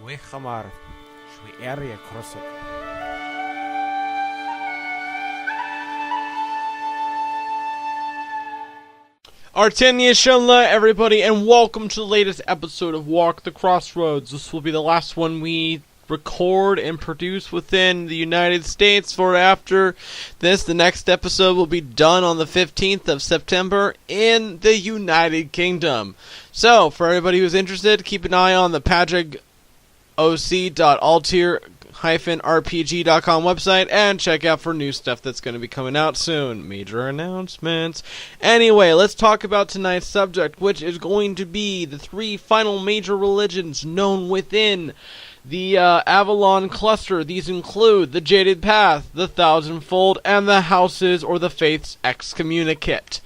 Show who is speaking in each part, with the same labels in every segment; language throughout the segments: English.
Speaker 1: شوي خمار شوي اريا كروسك. Artenia Shunla, everybody, and welcome to the latest episode of Walk the Crossroads. This will be the last one we record and produce within the United States, for after this, the next episode will be done on the 15th of September in the United Kingdom. So, for everybody who's interested, keep an eye on the patrick.oc.altier-rpg.com website and check out for new stuff that's going to be coming out soon. Major announcements. Anyway, let's talk about tonight's subject, which is going to be the three final major religions known within the Avalon Cluster. These include the Jaded Path, the Thousandfold, and the Houses or the Faith's Excommunicate.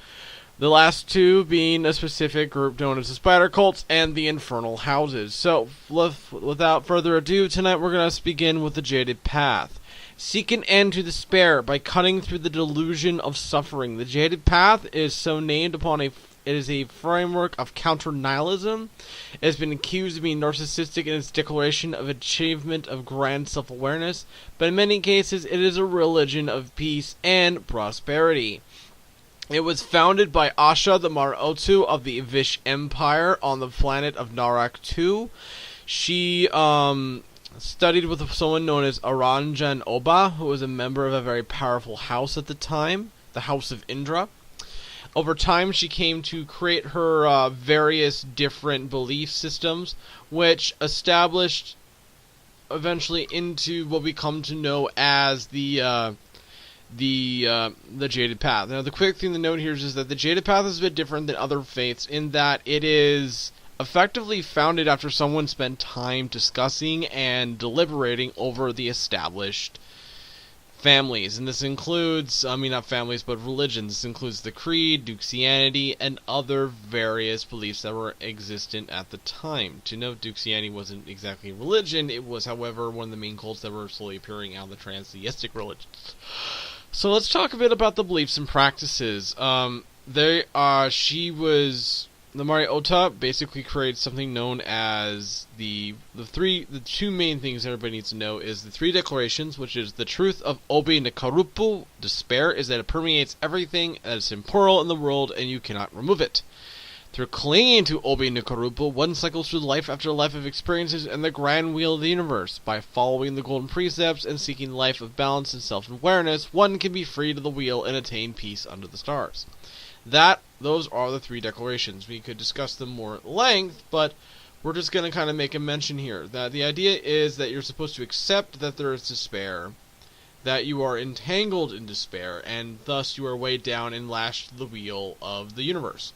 Speaker 1: The last two being a specific group known as the Spider Cults and the Infernal Houses. So, without further ado, tonight we're going to begin with the Jaded Path. Seek an end to despair by cutting through the delusion of suffering. The Jaded Path is so named upon it is a framework of counter-nihilism. It has been accused of being narcissistic in its declaration of achievement of grand self-awareness, but in many cases it is a religion of peace and prosperity. It was founded by Asha the Mar-Otu of the Vish Empire on the planet of Narak II. She studied with someone known as Aranjan Oba, who was a member of a very powerful house at the time, the House of Indra. Over time, she came to create her various different belief systems, which established eventually into what we come to know as the Jaded Path. Now, the quick thing to note here is that the Jaded Path is a bit different than other faiths in that it is effectively founded after someone spent time discussing and deliberating over the established families. And this includes, not families, but religions. This includes the Creed, Duxianity, and other various beliefs that were existent at the time. To note, Duxianity wasn't exactly a religion. It was, however, one of the main cults that were slowly appearing out of the transtheistic religions. So let's talk a bit about the beliefs and practices. The Mariota basically creates something known as the two main things everybody needs to know is the three declarations, which is the truth of Obi Nikarupu, despair, is that it permeates everything that is temporal in the world and you cannot remove it. Through clinging to Obi Nikarupu, one cycles through life after life of experiences and the grand wheel of the universe. By following the golden precepts and seeking life of balance and self-awareness, one can be freed of the wheel and attain peace under the stars. Those are the three declarations. We could discuss them more at length, but we're just going to kind of make a mention here. That the idea is that you're supposed to accept that there is despair, that you are entangled in despair, and thus you are weighed down and lashed to the wheel of the universe.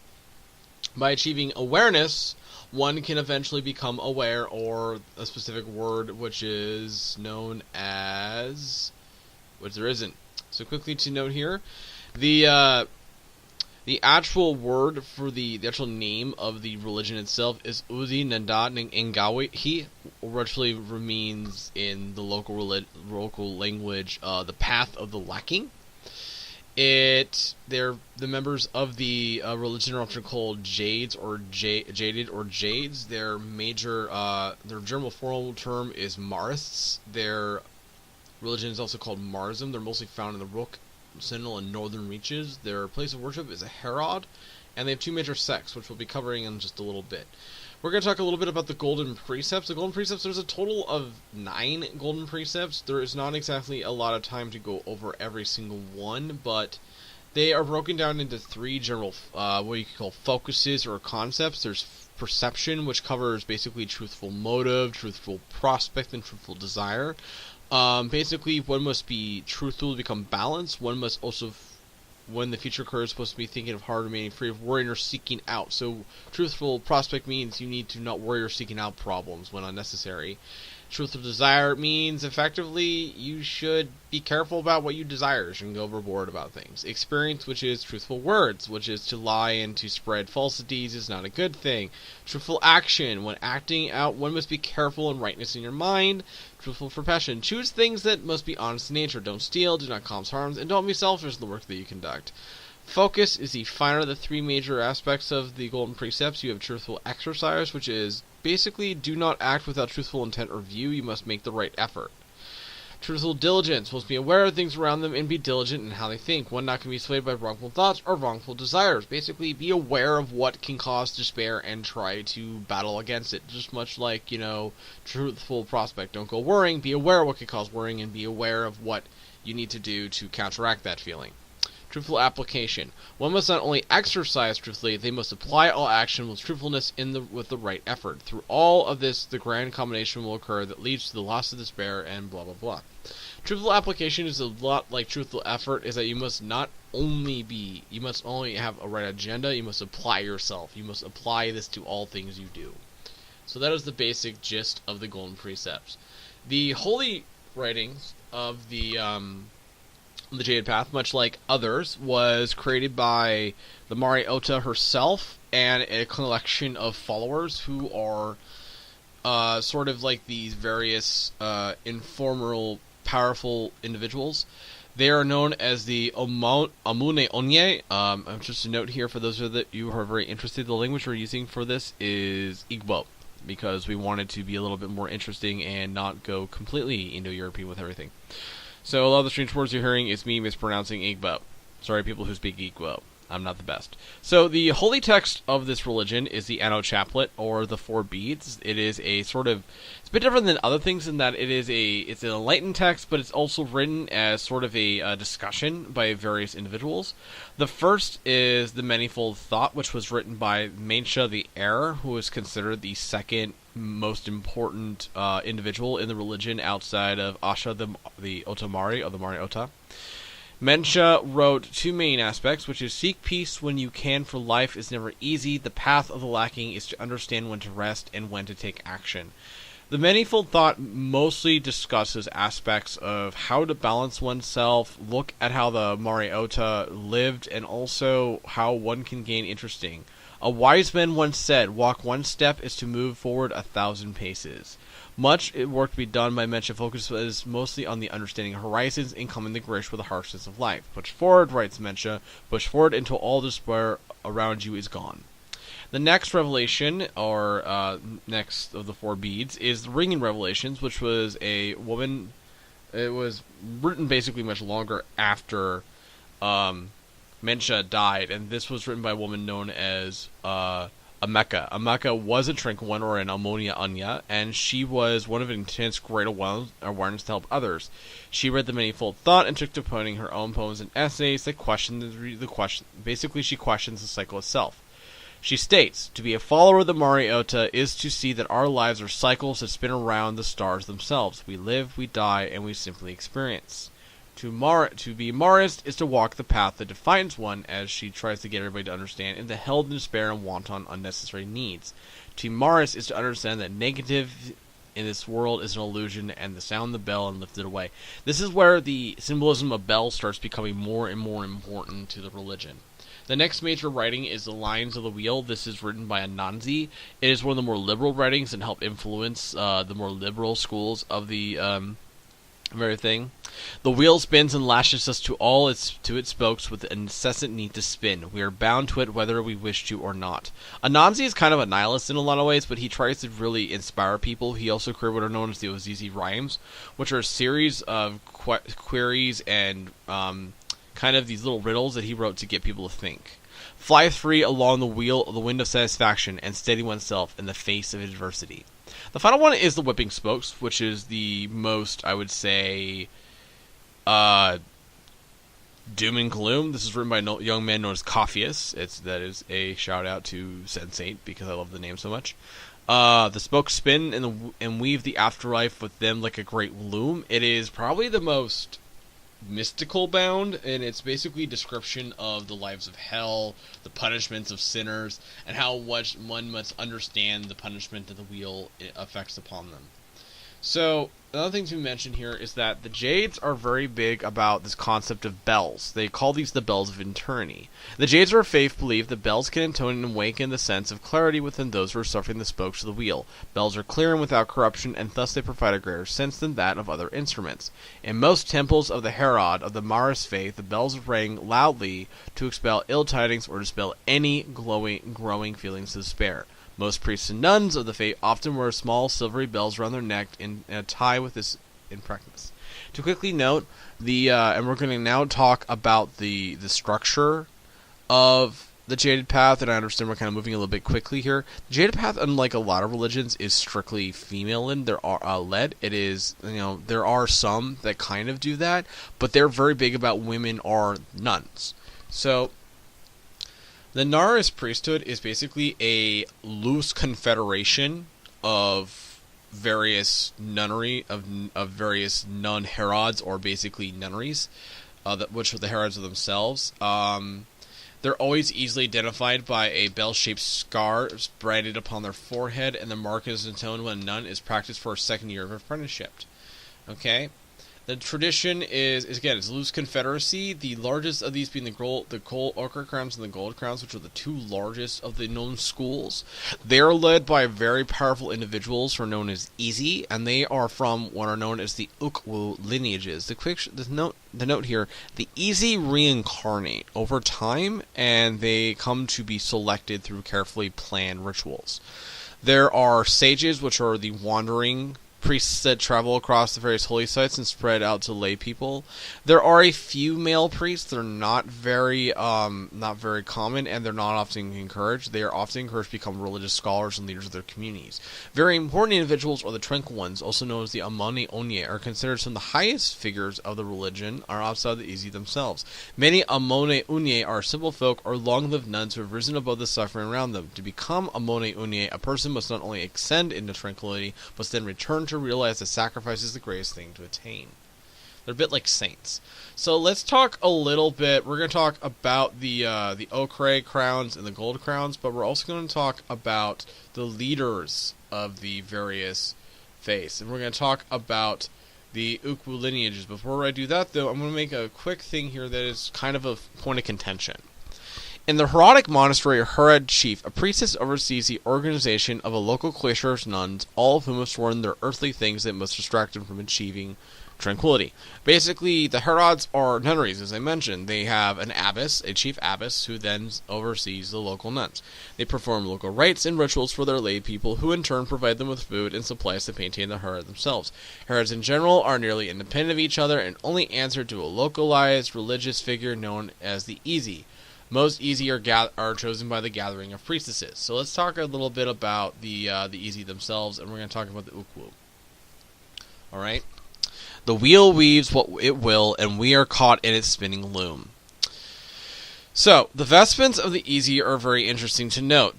Speaker 1: By achieving awareness, one can eventually become aware, or a specific word which is known as, which there isn't. So quickly to note here, the actual word for the actual name of the religion itself is Uzi Nanda Ngawi. He actually means in the local language the path of the lacking. The members of the religion are often called Jades or Jaded or Jades. Their general formal term is Marists. Their religion is also called Marism. They're mostly found in the Rook, Sentinel, and Northern Reaches. Their place of worship is a Herod, and they have two major sects, which we'll be covering in just a little bit. We're going to talk a little bit about the Golden Precepts. The Golden Precepts, there's a total of 9 Golden Precepts. There is not exactly a lot of time to go over every single one, but they are broken down into 3 general, what you could call focuses or concepts. There's perception, which covers basically truthful motive, truthful prospect, and truthful desire. Basically, one must be truthful to become balanced. One must also, when the future occurs, supposed to be thinking of hard, remaining free of worrying or seeking out. So, truthful prospect means you need to not worry or seeking out problems when unnecessary. Truthful desire means, effectively, you should be careful about what you desire. You shouldn't go overboard about things. Experience, which is truthful words, which is to lie and to spread falsities, is not a good thing. Truthful action, when acting out, one must be careful in rightness in your mind. Truthful profession, choose things that must be honest in nature. Don't steal, do not cause harms, and don't be selfish in the work that you conduct. Focus is the finer of the 3 major aspects of the Golden Precepts. You have truthful exercise, which is basically do not act without truthful intent or view. You must make the right effort. Truthful diligence must be aware of things around them and be diligent in how they think. One not can be swayed by wrongful thoughts or wrongful desires. Basically, be aware of what can cause despair and try to battle against it. Just much like, truthful prospect. Don't go worrying. Be aware of what can cause worrying and be aware of what you need to do to counteract that feeling. Truthful application. One must not only exercise truthfully, they must apply all action with truthfulness with the right effort. Through all of this, the grand combination will occur that leads to the loss of despair and blah blah blah. Truthful application is a lot like truthful effort, is that you must only have a right agenda, you must apply yourself. You must apply this to all things you do. So that is the basic gist of the Golden Precepts. The holy writings of the Jaded Path, much like others, was created by the Mari Ota herself and a collection of followers who are sort of like these various informal, powerful individuals. They are known as the Amune Onye. Just a note here for those of you who are very interested, the language we're using for this is Igbo, because we wanted to be a little bit more interesting and not go completely Indo-European with everything. So a lot of the strange words you're hearing is me mispronouncing Igbo. Sorry, people who speak Igbo. I'm not the best. So the holy text of this religion is the Anno Chaplet, or the Four Beads. It is a sort of, it's a bit different than other things in that it's an enlightened text, but it's also written as sort of a discussion by various individuals. The first is the Manifold Thought, which was written by Mensha the Heir, who is considered the second most important individual in the religion outside of Asha the Otamari, or the Mari Ota. Mensha wrote two main aspects, which is seek peace when you can, for life is never easy. The path of the lacking is to understand when to rest and when to take action. The Manifold Thought mostly discusses aspects of how to balance oneself, look at how the Mari Ota lived, and also how one can gain interesting. A wise man once said, walk one step is to move forward 1,000 paces. Much work to be done by Mensha focuses mostly on the understanding horizons and coming to grips with the harshness of life. Push forward, writes Mensha, push forward until all despair around you is gone. The next revelation, or next of the Four Beads, is the Ringing Revelations, which was a woman. It was written basically much longer after Mensha died, and this was written by a woman known as Ameka. Ameka was a Tranquil One, or an Ammonia Anya, and she was one of intense great awareness to help others. She read the Manifold Thought and took to putting her own poems and essays that questioned the question. Basically, she questions the cycle itself. She states, to be a follower of the Mari Ota is to see that our lives are cycles that spin around the stars themselves. We live, we die, and we simply experience. To be Marist is to walk the path that defines one, as she tries to get everybody to understand, and to held in despair and wanton unnecessary needs. To be Marist is to understand that negative in this world is an illusion, and to sound the bell and lift it away. This is where the symbolism of bell starts becoming more and more important to the religion. The next major writing is the Lines of the Wheel. This is written by Anansi. It is one of the more liberal writings and help influence the more liberal schools of the very thing. The wheel spins and lashes us to its spokes with an incessant need to spin. We are bound to it whether we wish to or not. Anansi is kind of a nihilist in a lot of ways, but he tries to really inspire people. He also created what are known as the Ozizi Rhymes, which are a series of queries and kind of these little riddles that he wrote to get people to think. Fly free along the wind of satisfaction, and steady oneself in the face of adversity. The final one is the Whipping Spokes, which is the most, I would say, doom and gloom. This is written by a young man known as Cophius. That is a shout out to Sensate, because I love the name so much. The spokes spin and weave the afterlife with them like a great loom. It is probably the most mystical bound, and it's basically a description of the lives of hell, the punishments of sinners, and how one must understand the punishment that the wheel affects upon them. So, another thing to mention here is that the Jades are very big about this concept of bells. They call these the bells of eternity. The Jades of our faith believe that bells can intone and awaken the sense of clarity within those who are suffering the spokes of the wheel. Bells are clear and without corruption, and thus they provide a greater sense than that of other instruments. In most temples of the Herod of the Maris faith, the bells rang loudly to expel ill tidings or dispel any growing feelings of despair. Most priests and nuns of the faith often wear small silvery bells around their neck in a tie with this in practice. To quickly note, and we're going to now talk about the structure of the Jaded Path, and I understand we're kind of moving a little bit quickly here. The Jaded Path, unlike a lot of religions, is strictly female-led. It is, there are some that kind of do that, but they're very big about women are nuns. So, the Naris priesthood is basically a loose confederation of various nunnery, of various nun herods, or basically nunneries, which are the herods of themselves. They're always easily identified by a bell-shaped scar branded upon their forehead, and the mark is intoned when a nun is practiced for a second year of apprenticeship. Okay? The tradition is again, it's a loose confederacy, the largest of these being the gold ochre crowns and the gold crowns, which are the two largest of the known schools. They are led by very powerful individuals who are known as Easy, and they are from what are known as the Ukwu lineages. The note here, the Easy reincarnate over time, and they come to be selected through carefully planned rituals. There are sages, which are the wandering priests that travel across the various holy sites and spread out to lay people. There are a few male priests. They're not very common, and they're not often encouraged. They are often encouraged to become religious scholars and leaders of their communities. Very important individuals are the Tranquil ones, also known as the Amone Onye, are considered some of the highest figures of the religion, are outside the Easy themselves. Many Amone Onye are simple folk or long-lived nuns who have risen above the suffering around them. To become Amone Onye, a person must not only ascend into tranquility, but then return to realize that sacrifice is the greatest thing to attain. They're a bit like saints. So let's talk a little bit. We're going to talk about the ochre crowns and the gold crowns, but we're also going to talk about the leaders of the various faiths, and we're going to talk about the Ukwu lineages. Before I do that, though, I'm going to make a quick thing here that is kind of a point of contention. In the Herodic monastery, a Herod chief, a priestess oversees the organization of a local cloister's nuns, all of whom have sworn their earthly things that must distract them from achieving tranquility. Basically, the Herods are nunneries, as I mentioned. They have an abbess, a chief abbess, who then oversees the local nuns. They perform local rites and rituals for their lay people, who in turn provide them with food and supplies to maintain the Herod themselves. Herods in general are nearly independent of each other and only answer to a localized religious figure known as the Easy. Most Easy are chosen by the gathering of priestesses. So let's talk a little bit about the Easy themselves, and we're going to talk about the Ukwu. Alright? The wheel weaves what it will, and we are caught in its spinning loom. So, the vestments of the Easy are very interesting to note.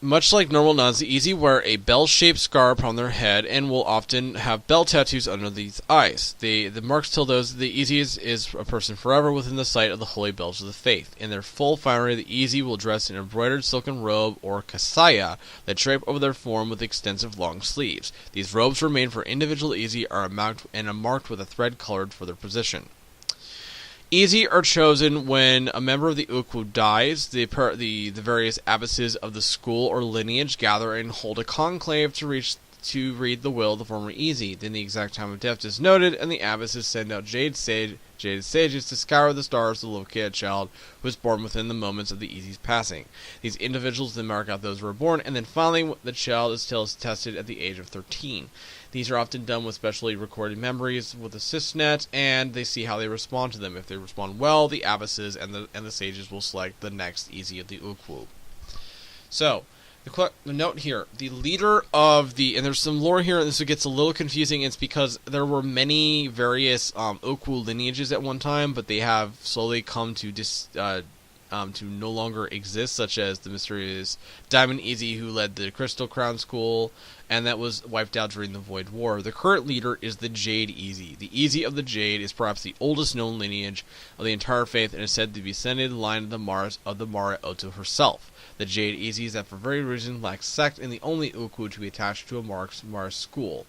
Speaker 1: Much like normal nuns, the Easy wear a bell-shaped scar upon their head and will often have bell tattoos under these eyes. The marks tell those the Easy is a person forever within the sight of the holy bells of the faith. In their full finery, the Easy will dress in an embroidered silken robe or kasaya that drape over their form with extensive long sleeves. These robes were made for individual Easy are marked with a thread colored for their position. Easy are chosen when a member of the Ukwu dies. The various abbesses of the school or lineage gather and hold a conclave to read the will of the former Easy. Then the exact time of death is noted, and the abbesses send out Jaded sages to scour the stars to locate a child who was born within the moments of the Easy's passing. These individuals then mark out those who were born, and then finally the child is tested at the age of 13. These are often done with specially recorded memories with a sysnet, and they see how they respond to them. If they respond well, the abbesses and the sages will select the next Easy of the Ukwu. So, the note here, the leader of and there's some lore here, and this gets a little confusing. It's because there were many various Ukwu lineages at one time, but they have slowly come to no longer exist, such as the mysterious Diamond Easy, who led the Crystal Crown School, and that was wiped out during the Void War. The current leader is the Jade Easy. The Easy of the Jade is perhaps the oldest known lineage of the entire faith, and is said to be descended in the line of the Mara Oto herself. The Jade Easy is that for very reason lacks sect, and the only Ukwu to be attached to a Mara school.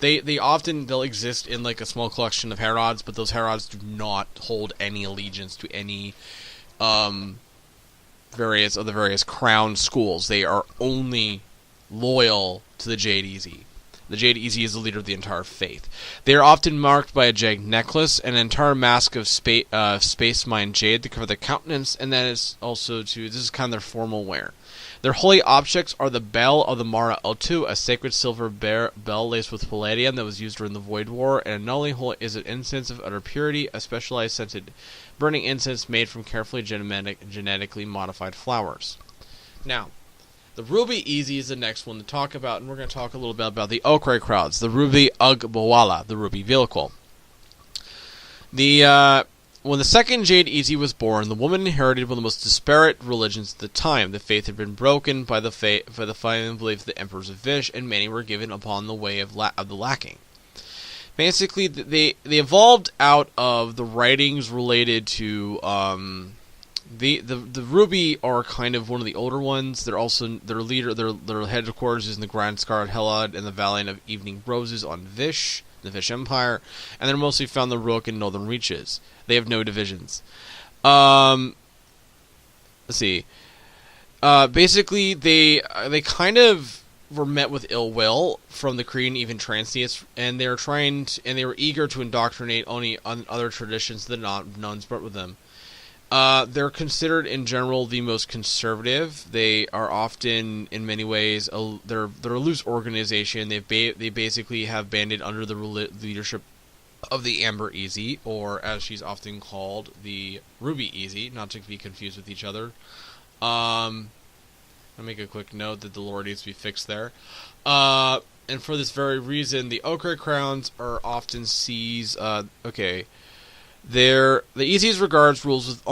Speaker 1: They'll exist in like a small collection of Herods, but those Herods do not hold any allegiance to any various crown schools. They are only loyal to the Jade Easy. The Jade Easy is the leader of the entire faith. They are often marked by a jade necklace, an entire mask of space mine jade to cover their countenance, and that is also this is kind of their formal wear. Their holy objects are the Bell of the Mara Otu, a sacred silver bell laced with palladium that was used during the Void War, and not only holy is it incense of utter purity, a specialized scented burning incense made from carefully genetically modified flowers. Now, the Ruby Easy is the next one to talk about, and we're going to talk a little bit about the Okray crowds, the Ruby Ugbawala, the Ruby Vehicle. When the second Jade Easy was born, the woman inherited one of the most disparate religions at the time. The faith had been broken by the final belief of the emperors of Vish, and many were given upon the way of the lacking. Basically, they evolved out of the writings related to the Ruby are kind of one of the older ones. They're also their headquarters is in the Grand Scarlet Helad and the Valley of Evening Roses on Vish, the Vish Empire, and they're mostly found in the Rook and Northern Reaches. They have no divisions. Let's see. Basically, they kind of were met with ill will from the Kree and even Transdeists, and they were eager to indoctrinate only on other traditions that nuns brought with them. They're considered in general the most conservative. They are often, in many ways, they're a loose organization. They basically have banded under the leadership of the Amber Easy, or as she's often called, the Ruby Easy, not to be confused with each other. I'll make a quick note that the lore needs to be fixed there. And for this very reason, the Okray crowns are often sees. The Easy's regards rules with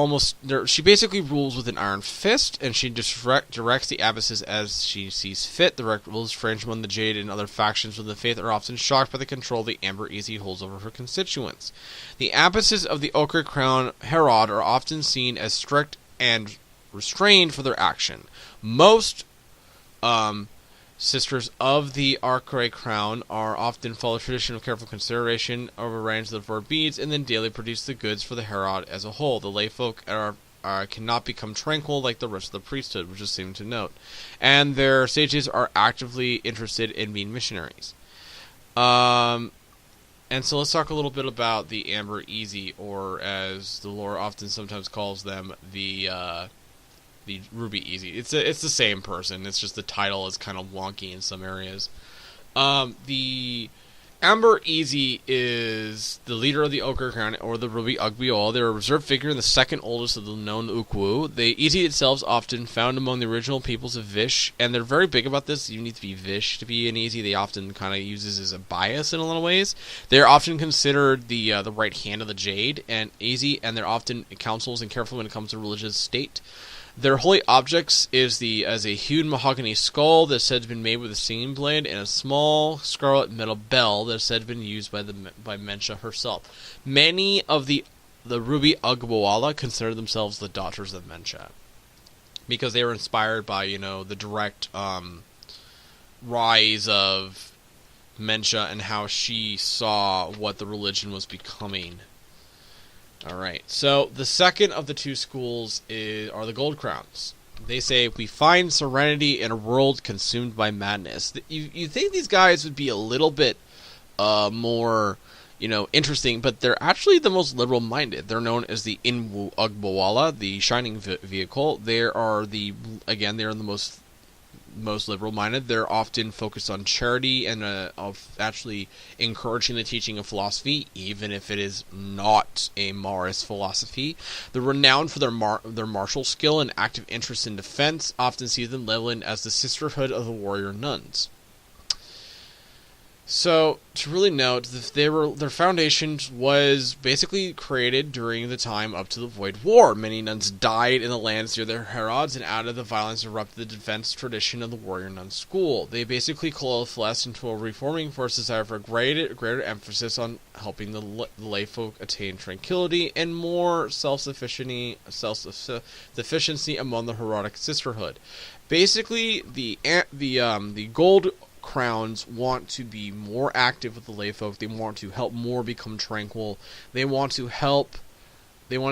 Speaker 1: she basically rules with an iron fist, and she directs the abysses as she sees fit. The direct rules strange among the Jade and other factions of the faith are often shocked by the control the Amber Easy holds over her constituents. The abysses of the Okray Crown Herod are often seen as strict and restrained for their action. Most sisters of the Okray Crown are often follow tradition of careful consideration, arrange the four beads, and then daily produce the goods for the Herod as a whole. The layfolk cannot become tranquil like the rest of the priesthood, which is seem to note, and their sages are actively interested in being missionaries. And so let's talk a little bit about the Amber Easy, or as the lore often sometimes calls them, the Ruby Easy. It's the same person. It's just the title is kind of wonky in some areas. The Amber Easy is the leader of the Okray Crown, or the Ruby Ugbiol. They're a reserved figure and the second oldest of the known Ukwu. The Easy itself is often found among the original peoples of Vish, and they're very big about this. You need to be Vish to be an Easy. They often kind of use this as a bias in a lot of ways. They're often considered the right hand of the Jade and Easy, and they're often counsels and careful when it comes to religious state. Their holy objects is a hued mahogany skull that's said to have been made with a singing blade, and a small scarlet metal bell that's said to have been used by Mensha herself. Many of the Ruby Ugbawala consider themselves the daughters of Mensha, because they were inspired by, the direct rise of Mensha and how she saw what the religion was becoming. Alright, so the second of the two schools are the Gold Crowns. They say, we find serenity in a world consumed by madness. You think these guys would be a little bit more, interesting, but they're actually the most liberal-minded. They're known as the Inwu Ugbawala, the Shining Vehicle. They're the most liberal-minded. They're often focused on charity and of actually encouraging the teaching of philosophy, even if it is not a Marist philosophy. They're renowned for their martial skill and active interest in defense, often see them labeled as the Sisterhood of the Warrior Nuns. So, to really note, their foundation was basically created during the time up to the Void War. Many nuns died in the lands near their Herods, and out of the violence erupted the defense tradition of the Warrior Nun School. They basically coalesced into a reforming force desire for greater emphasis on helping the layfolk attain tranquility and more self-sufficiency among the Herodic Sisterhood. Basically, the Gold Crowns want to be more active with the layfolk. They want to help more become tranquil. They want to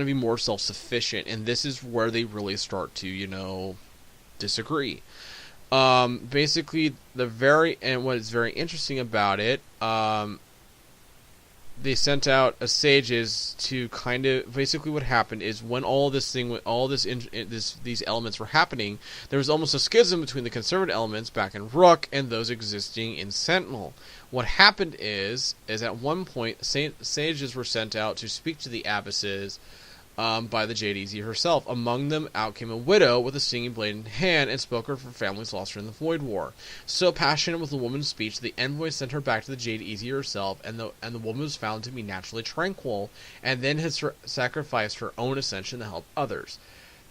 Speaker 1: be more self-sufficient, and this is where they really start to, disagree. Basically, what is very interesting about it, they sent out a sages to kind of basically what happened is when all this thing, these elements were happening, there was almost a schism between the conservative elements back in Rook and those existing in Sentinel. What happened is at one point sages were sent out to speak to the abbesses by the Jades herself. Among them out came a widow with a singing blade in hand and spoke of her family's loss during the Void War. So passionate was the woman's speech, the envoy sent her back to the Jades herself, and the woman was found to be naturally tranquil, and then had sacrificed her own ascension to help others.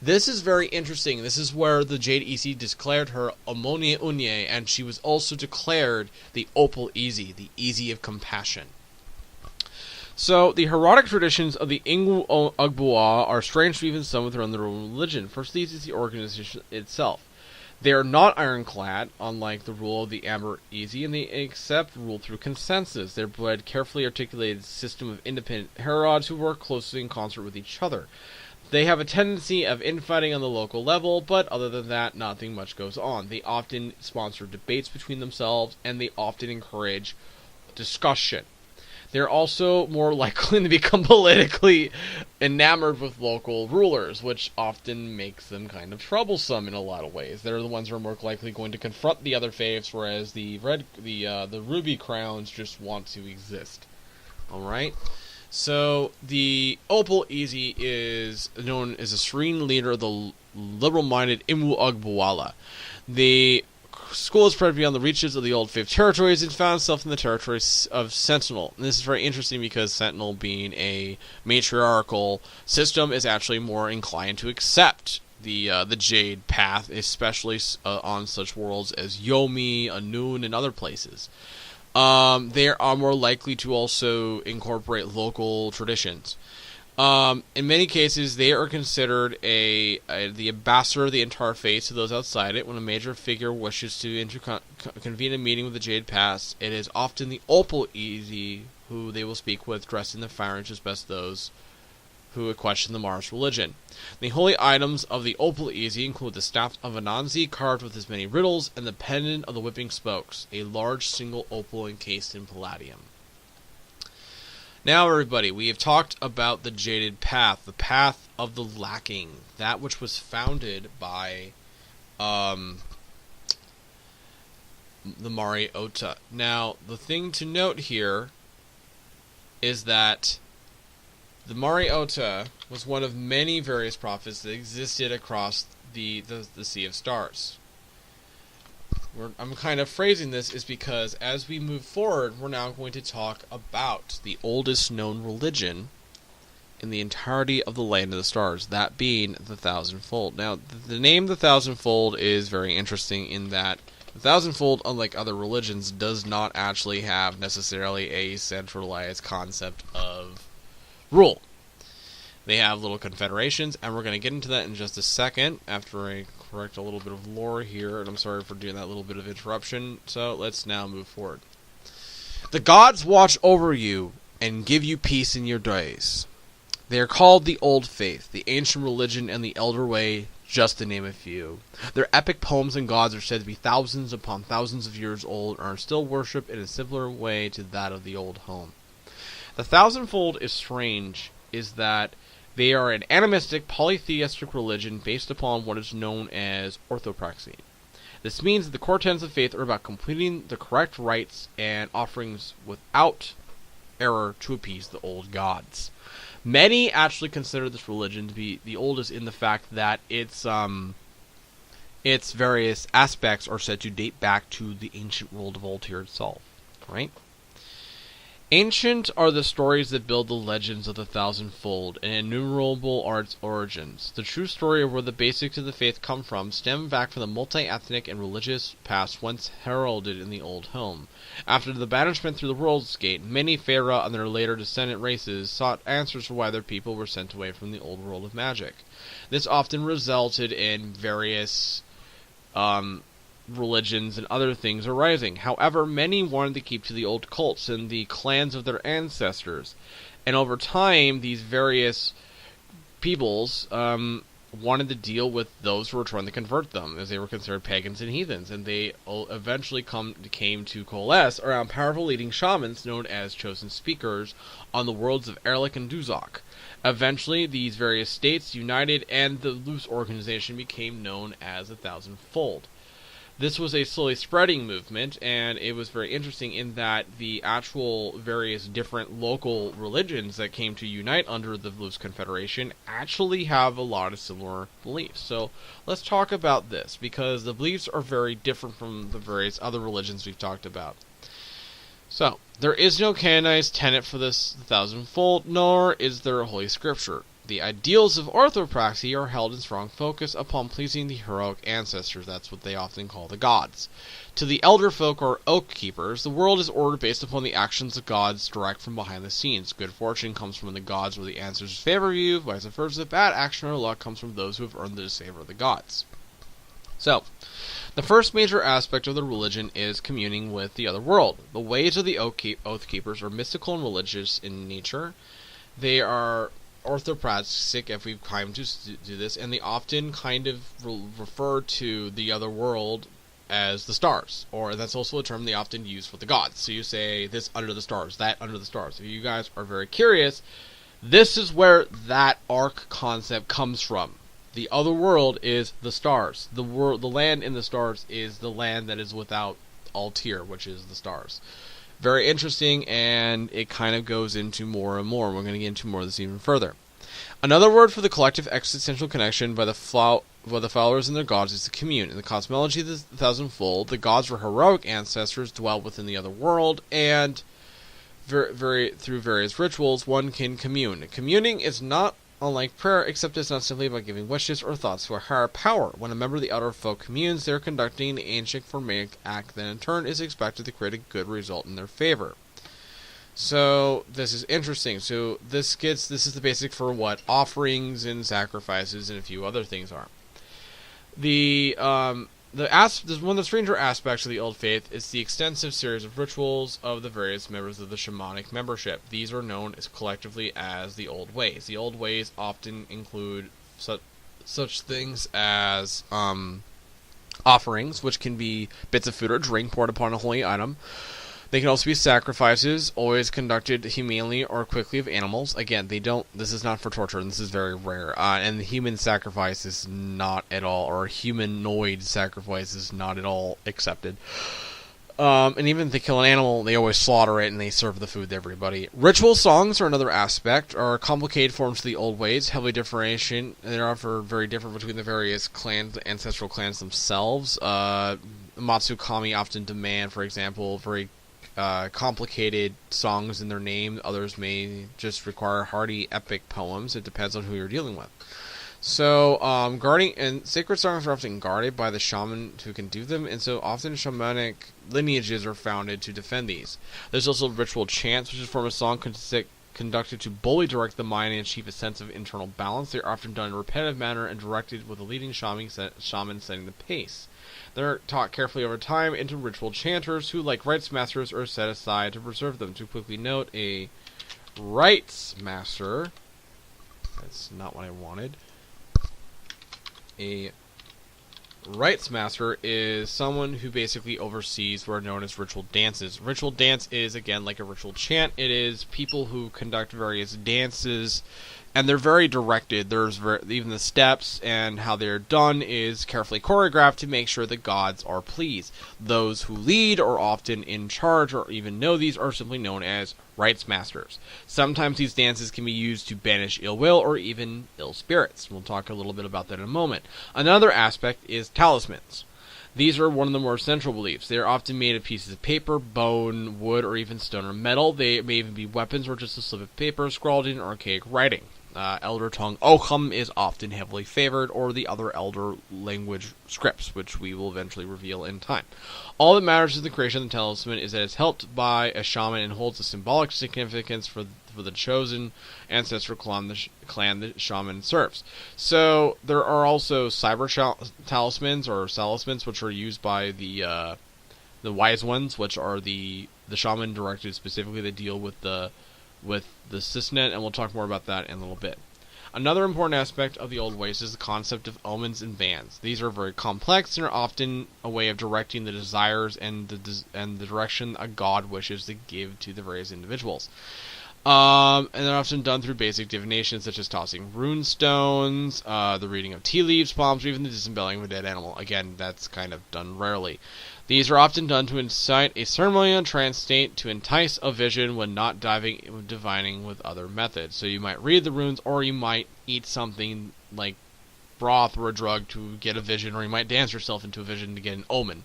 Speaker 1: This is very interesting. This is where the Jade EC declared her Ammonia Unye, and she was also declared the Opal Easy, the Easy of Compassion. So, the heroic traditions of the Ingu Ugbua are strange to even some with their own religion. First, these is the organization itself. They are not ironclad, unlike the rule of the Amber Easy, and they accept rule through consensus. They're bred carefully articulated system of independent herods who work closely in concert with each other. They have a tendency of infighting on the local level, but other than that, nothing much goes on. They often sponsor debates between themselves, and they often encourage discussion. They're also more likely to become politically enamored with local rulers, which often makes them kind of troublesome in a lot of ways. They're the ones who are more likely going to confront the other faiths, whereas the Ruby Crowns just want to exist. Alright? So, the Opal Easy is known as a serene leader of the liberal-minded Imu Ugbuwala. The school is spread beyond the reaches of the old Fifth Territories and found itself in the territory of Sentinel. And this is very interesting because Sentinel, being a matriarchal system, is actually more inclined to accept the Jade Path, especially on such worlds as Yomi, Anun, and other places. They are more likely to also incorporate local traditions. In many cases, they are considered the ambassador of the entire faith to those outside it. When a major figure wishes to convene a meeting with the Jade Path, it is often the Opal Easy who they will speak with, dressed in the fire as best those who would question the Mars religion. The holy items of the Opal Easy include the staff of Anansi, carved with as many riddles, and the pendant of the whipping spokes, a large single opal encased in palladium. Now, everybody, we have talked about the Jaded Path, the path of the lacking, that which was founded by the Mariota. Now, the thing to note here is that the Mariota was one of many various prophets that existed across the Sea of Stars. I'm kind of phrasing this is because as we move forward, we're now going to talk about the oldest known religion in the entirety of the Land of the Stars, that being the Thousandfold. Now, the name the Thousandfold is very interesting in that the Thousandfold, unlike other religions, does not actually have necessarily a centralized concept of rule. They have little confederations, and we're going to get into that in just a second after I correct a little bit of lore here, and I'm sorry for doing that little bit of interruption, so let's now move forward. The gods watch over you and give you peace in your days. They are called the Old Faith, the ancient religion, and the Elder Way, just to name a few. Their epic poems and gods are said to be thousands upon thousands of years old and are still worshipped in a similar way to that of the old home. The Thousandfold is strange, is that they are an animistic, polytheistic religion based upon what is known as orthopraxy. This means that the core tenets of faith are about completing the correct rites and offerings without error to appease the old gods. Many actually consider this religion to be the oldest in the fact that its various aspects are said to date back to the ancient world of Altair itself. Right? Ancient are the stories that build the legends of the Thousandfold and innumerable are its origins. The true story of where the basics of the faith come from stem back from the multi-ethnic and religious past once heralded in the old home. After the banishment through the World's Gate, many Pharaoh and their later descendant races sought answers for why their people were sent away from the old world of magic. This often resulted in various religions and other things arising. However, many wanted to keep to the old cults and the clans of their ancestors. And over time, these various peoples wanted to deal with those who were trying to convert them, as they were considered pagans and heathens, and they eventually came to coalesce around powerful leading shamans known as chosen speakers on the worlds of Erlik and Duzok. Eventually, these various states united, and the loose organization became known as the Thousandfold. This was a slowly spreading movement, and it was very interesting in that the actual various different local religions that came to unite under the Loose Confederation actually have a lot of similar beliefs. So let's talk about this, because the beliefs are very different from the various other religions we've talked about. So, there is no canonized tenet for this Thousandfold, nor is there a holy scripture. The ideals of orthopraxy are held in strong focus upon pleasing the heroic ancestors. That's what they often call the gods. To the elder folk or oak keepers, the world is ordered based upon the actions of gods direct from behind the scenes. Good fortune comes from when the gods or the ancestors favor you, vice versa. Bad action or luck comes from those who have earned the disfavor of the gods. So, the first major aspect of the religion is communing with the other world. The ways of the oath keepers are mystical and religious in nature. They are orthopraxic, if we've time to do this, and they often kind of refer to the other world as the stars, or that's also a term they often use for the gods. So you say this under the stars, that under the stars. If you guys are very curious, this is where that arc concept comes from. The other world is the stars. The land in the stars is the land that is without Altir, which is the stars. Very interesting, and it kind of goes into more and more. We're going to get into more of this even further. Another word for the collective existential connection by the followers and their gods is the commune. In the cosmology of the Thousandfold, the gods or heroic ancestors dwell within the other world, and through various rituals, one can commune. Communing is not unlike prayer, except it's not simply about giving wishes or thoughts to a higher power. When a member of the outer folk communes, they are conducting an ancient formaic act that in turn is expected to create a good result in their favor. So this is interesting. So this is the basic for what offerings and sacrifices and a few other things are. One of the stranger aspects of the Old Faith is the extensive series of rituals of the various members of the shamanic membership. These are known collectively as the Old Ways. The Old Ways often include such things as offerings, which can be bits of food or drink poured upon a holy item. They can also be sacrifices, always conducted humanely or quickly of animals. Again, this is not for torture, and this is very rare. And the human sacrifice is not at all, or humanoid sacrifice is not at all accepted. And even if they kill an animal, they always slaughter it and they serve the food to everybody. Ritual songs are another aspect, are complicated forms of the Old Ways, heavily differentiation. They are very different between the various clans, ancestral clans themselves. Matsukami often demand, for example, very complicated songs in their name. Others may just require hearty, epic poems. It depends on who you're dealing with. So, guarding and sacred songs are often guarded by the shaman who can do them, and so often shamanic lineages are founded to defend these. There's also ritual chants, which is a form of song conducted to boldly direct the mind and achieve a sense of internal balance. They are often done in a repetitive manner and directed with a leading shaman setting the pace. They're taught carefully over time into ritual chanters who, like rites masters, are set aside to preserve them. To quickly note, a rites master, that's not what I wanted. A rites master is someone who basically oversees what are known as ritual dances. Ritual dance is, again, like a ritual chant. It is people who conduct various dances, and they're very directed. There's even the steps and how they're done is carefully choreographed to make sure the gods are pleased. Those who lead or often in charge or even know these are simply known as rites masters. Sometimes these dances can be used to banish ill will or even ill spirits. We'll talk a little bit about that in a moment. Another aspect is talismans. These are one of the more central beliefs. They are often made of pieces of paper, bone, wood, or even stone or metal. They may even be weapons or just a slip of paper scrawled in archaic writing. Elder tongue Ogham is often heavily favored, or the other elder language scripts, which we will eventually reveal in time. All that matters is the creation of the talisman is that it's helped by a shaman and holds a symbolic significance for the chosen ancestral clan the shaman serves. So there are also cyber talismans or talismans, which are used by the wise ones, which are the shaman directed specifically that deal with the Cisnet, and we'll talk more about that in a little bit. Another important aspect of the old ways is the concept of omens and bans. These are very complex and are often a way of directing the desires and the direction a god wishes to give to the various individuals. And they're often done through basic divination, such as tossing rune stones, the reading of tea leaves, palms, or even the disembedding of a dead animal. Again, that's kind of done rarely. These are often done to incite a ceremonial trance state, to entice a vision when not divining with other methods. So you might read the runes, or you might eat something like broth or a drug to get a vision, or you might dance yourself into a vision to get an omen.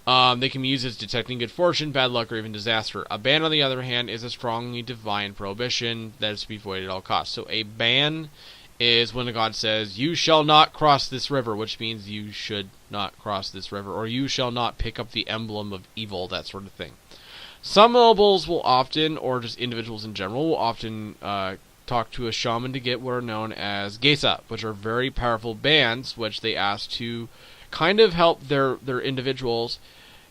Speaker 1: They can be used as detecting good fortune, bad luck, or even disaster. A ban, on the other hand, is a strongly divine prohibition that is to be avoided at all costs. So a ban is when a god says, you shall not cross this river, which means you should not cross this river, or you shall not pick up the emblem of evil, that sort of thing. Some nobles will often, or just individuals in general, will often talk to a shaman to get what are known as geisa, which are very powerful bans, which they ask to kind of help their individuals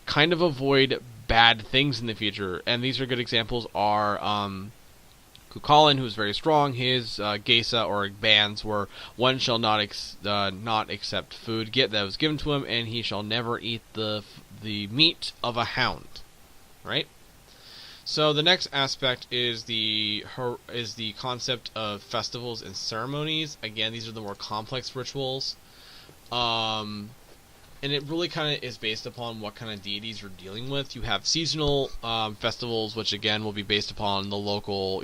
Speaker 1: kind of avoid bad things in the future. And these are good examples are Cuchulainn, who's very strong. His geisa or bans were, one shall not accept food that was given to him, and he shall never eat the meat of a hound. Right? So the next aspect is the concept of festivals and ceremonies. Again, these are the more complex rituals. And it really kind of is based upon what kind of deities you're dealing with. You have seasonal festivals, which again will be based upon the local,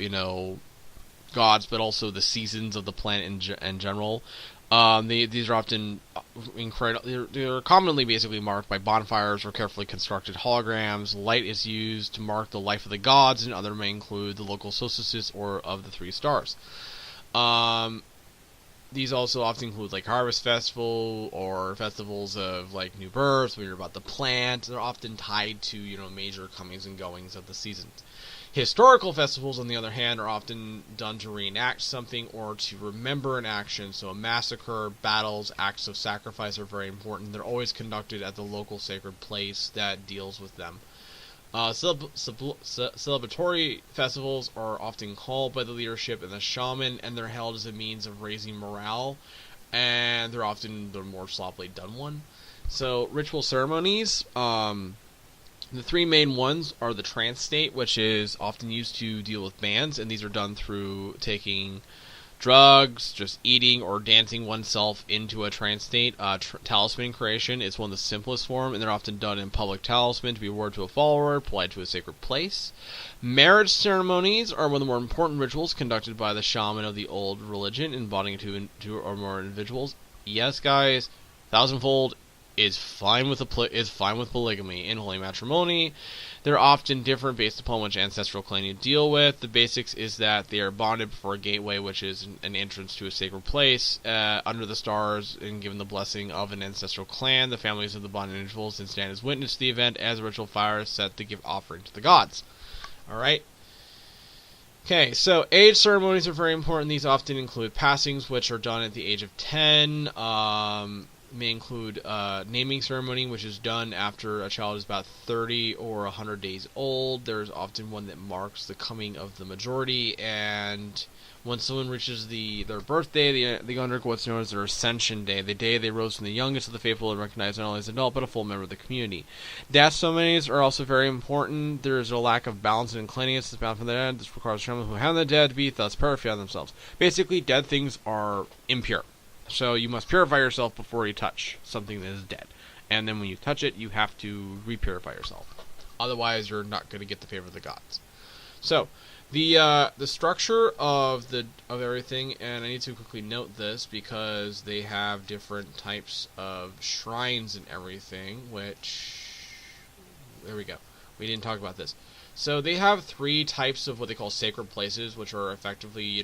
Speaker 1: gods, but also the seasons of the planet in general. These are often incredible. They're commonly basically marked by bonfires or carefully constructed holograms. Light is used to mark the life of the gods, and other may include the local solstices or of the 3 stars. These also often include like Harvest Festival or festivals of like new births, when you're about to plant. They're often tied to, major comings and goings of the seasons. Historical festivals, on the other hand, are often done to reenact something or to remember an action. So a massacre, battles, acts of sacrifice are very important. They're always conducted at the local sacred place that deals with them. Celebratory festivals are often called by the leadership and the shaman, and they're held as a means of raising morale, and they're often the more sloppily done one. So ritual ceremonies, the 3 main ones are the trance state, which is often used to deal with bans, and these are done through taking drugs, just eating, or dancing oneself into a trance state. Talisman creation is one of the simplest form, and they're often done in public talisman to be awarded to a follower, applied to a sacred place. Marriage ceremonies are one of the more important rituals conducted by the shaman of the old religion, embodying 2 or more individuals. Yes, guys, Thousandfold is fine with polygamy in holy matrimony. They're often different based upon which ancestral clan you deal with. The basics is that they are bonded before a gateway, which is an entrance to a sacred place, under the stars, and given the blessing of an ancestral clan. The families of the bonded individuals then stand as witness to the event as a ritual fire is set to give offering to the gods. Alright? Okay, so age ceremonies are very important. These often include passings, which are done at the age of 10. May include naming ceremony, which is done after a child is about 30 or 100 days old. There's often one that marks the coming of the majority, and when someone reaches their birthday, they undergo what's known as their ascension day, the day they rose from the youngest of the faithful and recognized not only as an adult, but a full member of the community. Death ceremonies are also very important. There is a lack of balance and cleanliness that's bound from the dead. This requires shamans who have the dead to be thus purify themselves. Basically, dead things are impure. So you must purify yourself before you touch something that is dead. And then when you touch it, you have to re-purify yourself. Otherwise, you're not going to get the favor of the gods. So, the structure of everything, and I need to quickly note this because they have different types of shrines and everything, which, there we go. We didn't talk about this. So they have 3 types of what they call sacred places, which are effectively,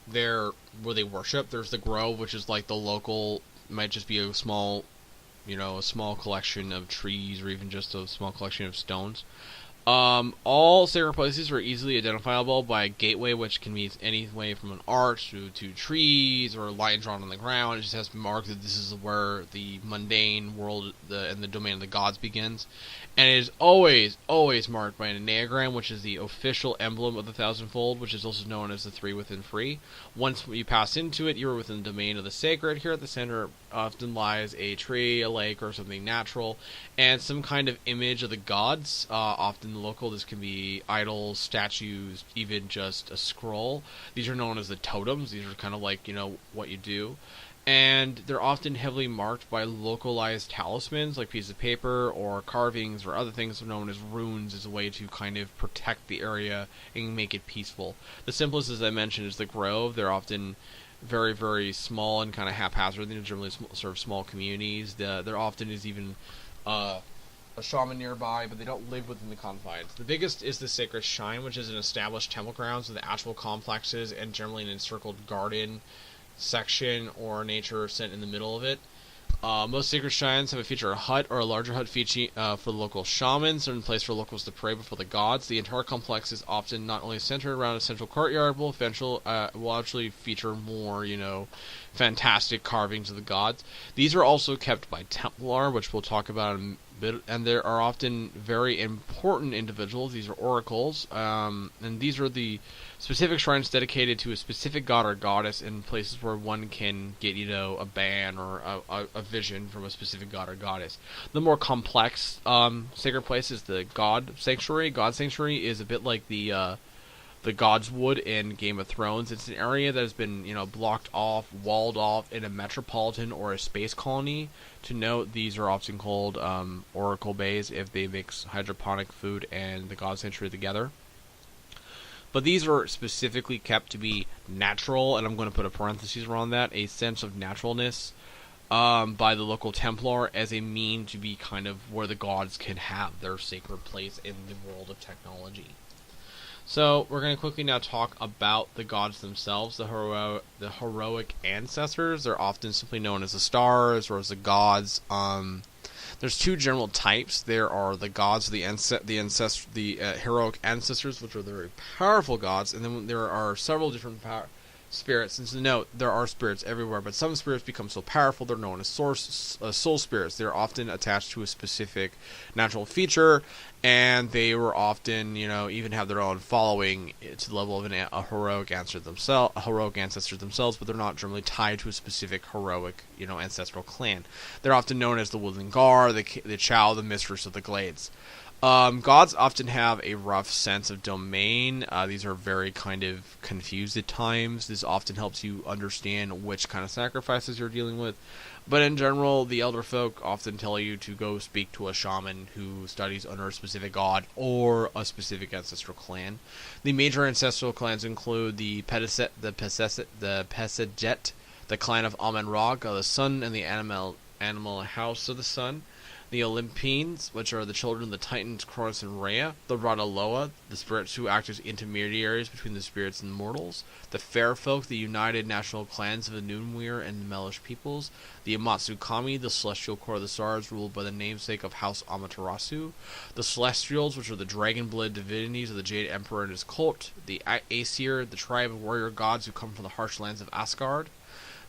Speaker 1: they're where they worship. There's the grove, which is like the local, might just be a small collection of trees or even just a small collection of stones. All sacred places are easily identifiable by a gateway, which can be any way from an arch to trees or a line drawn on the ground. It just has to be marked that this is where the mundane world and the domain of the gods begins. And it is always marked by an enneagram, which is the official emblem of the Thousandfold, which is also known as the Three Within Three. Once you pass into it, you're within the domain of the sacred. Here at the center often lies a tree, a lake, or something natural, and some kind of image of the gods, often local. This can be idols, statues, even just a scroll. These are known as the totems. These are kind of like, what you do. And they're often heavily marked by localized talismans, like pieces of paper or carvings or other things known as runes, as a way to kind of protect the area and make it peaceful. The simplest, as I mentioned, is the grove. They're often very, very small and kind of haphazard. They generally serve small communities. There often is even a shaman nearby, but they don't live within the confines. The biggest is the Sacred Shrine, which is an established temple grounds with actual complexes and generally an encircled garden section or nature set in the middle of it. Most sacred shrines have a feature a hut or a larger hut feature for the local shamans, or in place for locals to pray before the gods. The entire complex is often not only centered around a central courtyard, but will actually feature more, fantastic carvings of the gods. These are also kept by Templar, which we'll talk about in a bit, and there are often very important individuals. These are oracles, and these are the specific shrines dedicated to a specific god or goddess in places where one can get, a ban or a vision from a specific god or goddess. The more complex sacred place is the God Sanctuary. God Sanctuary is a bit like the God's Wood in Game of Thrones. It's an area that has been, blocked off, walled off in a metropolitan or a space colony. To note, these are often called Oracle Bays if they mix hydroponic food and the God Sanctuary together. But these are specifically kept to be natural, and I'm going to put a parenthesis around that, a sense of naturalness by the local Templar as a mean to be kind of where the gods can have their sacred place in the world of technology. So we're going to quickly now talk about the gods themselves, the heroic ancestors. They're often simply known as the stars or as the gods. There's two general types. There are the gods of the heroic ancestors, which are the very powerful gods, and then there are several different spirits. And to note, there are spirits everywhere, but some spirits become so powerful they're known as soul spirits. They're often attached to a specific natural feature, and they were often, even have their own following to the level of a heroic ancestor themselves, but they're not generally tied to a specific heroic, ancestral clan. They're often known as the Woodland Guard, the Chow, the Mistress of the Glades. Gods often have a rough sense of domain. These are very kind of confused at times. This often helps you understand which kind of sacrifices you're dealing with. But in general, the elder folk often tell you to go speak to a shaman who studies under a specific god or a specific ancestral clan. The major ancestral clans include the Pesajet, the clan of Amen-Ra, the sun, and the animal house of the sun. The Olympians, which are the children of the Titans Cronus and Rhea. The Radaloa, the spirits who act as intermediaries between the spirits and mortals. The Fair Folk, the united national clans of the Noonweir and the Mellish peoples. The Amatsukami, the celestial core of the stars, ruled by the namesake of House Amaterasu. The Celestials, which are the dragon-blooded divinities of the Jade Emperor and his cult. The Aesir, the tribe of warrior gods who come from the harsh lands of Asgard.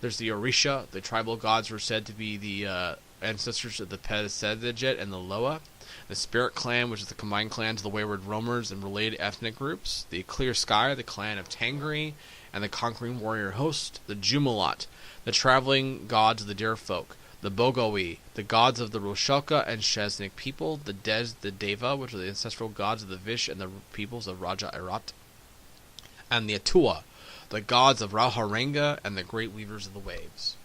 Speaker 1: There's the Orisha, the tribal gods who are said to be the ancestors of the Pesajet and the Loa. The Spirit Clan, which is the combined clans of the Wayward Roamers and related ethnic groups. The Clear Sky, the clan of Tangri, and the Conquering Warrior Host. The Jumalat, the traveling gods of the Deer Folk. The Bogowi, the gods of the Roshalka and Shaznik people. The Dez, the Deva, which are the ancestral gods of the Vish and the peoples of Raja Erat. And the Atua, the gods of Raharenga and the Great Weavers of the Waves.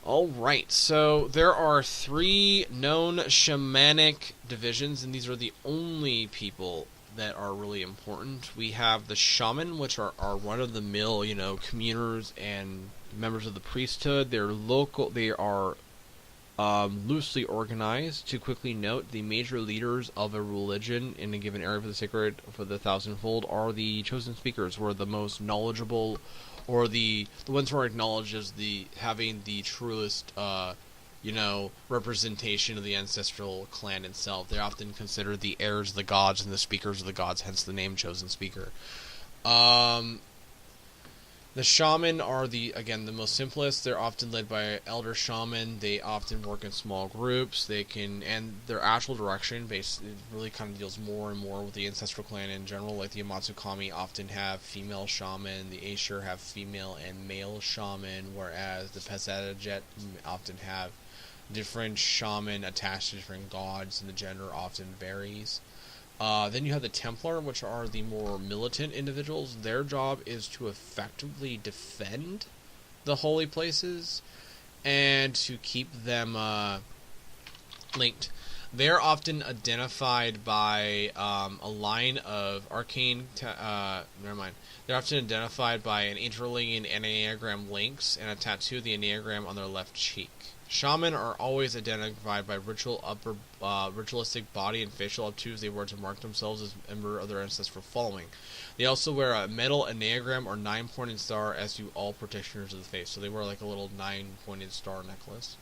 Speaker 1: Alright, so there are 3 known shamanic divisions, and these are the only people that are really important. We have the shaman, which are run-of-the-mill, communers and members of the priesthood. They're local, they are loosely organized. To quickly note, the major leaders of a religion in a given area for the Thousandfold are the chosen speakers, who are the most knowledgeable, or the ones who are acknowledged as having the truest, representation of the ancestral clan itself. They're often considered the heirs of the gods and the speakers of the gods, hence the name Chosen Speaker. The shaman are the most simplest. They're often led by elder shaman. They often work in small groups. And their actual direction really kind of deals more and more with the ancestral clan in general. Like the Amatsukami often have female shaman. The Aesir have female and male shaman, whereas the Pezajet often have different shaman attached to different gods, and the gender often varies. Then you have the Templar, which are the more militant individuals. Their job is to effectively defend the holy places and to keep them linked. They're often identified by a line of arcane... They're often identified by an interlinking enneagram links and a tattoo of the enneagram on their left cheek. Shaman are always identified by ritualistic body and facial tattoos they wear to mark themselves as a member of their ancestral following. They also wear a metal enneagram or 9-pointed star, as do all practitioners of the faith. So they wear like a little 9-pointed star necklace.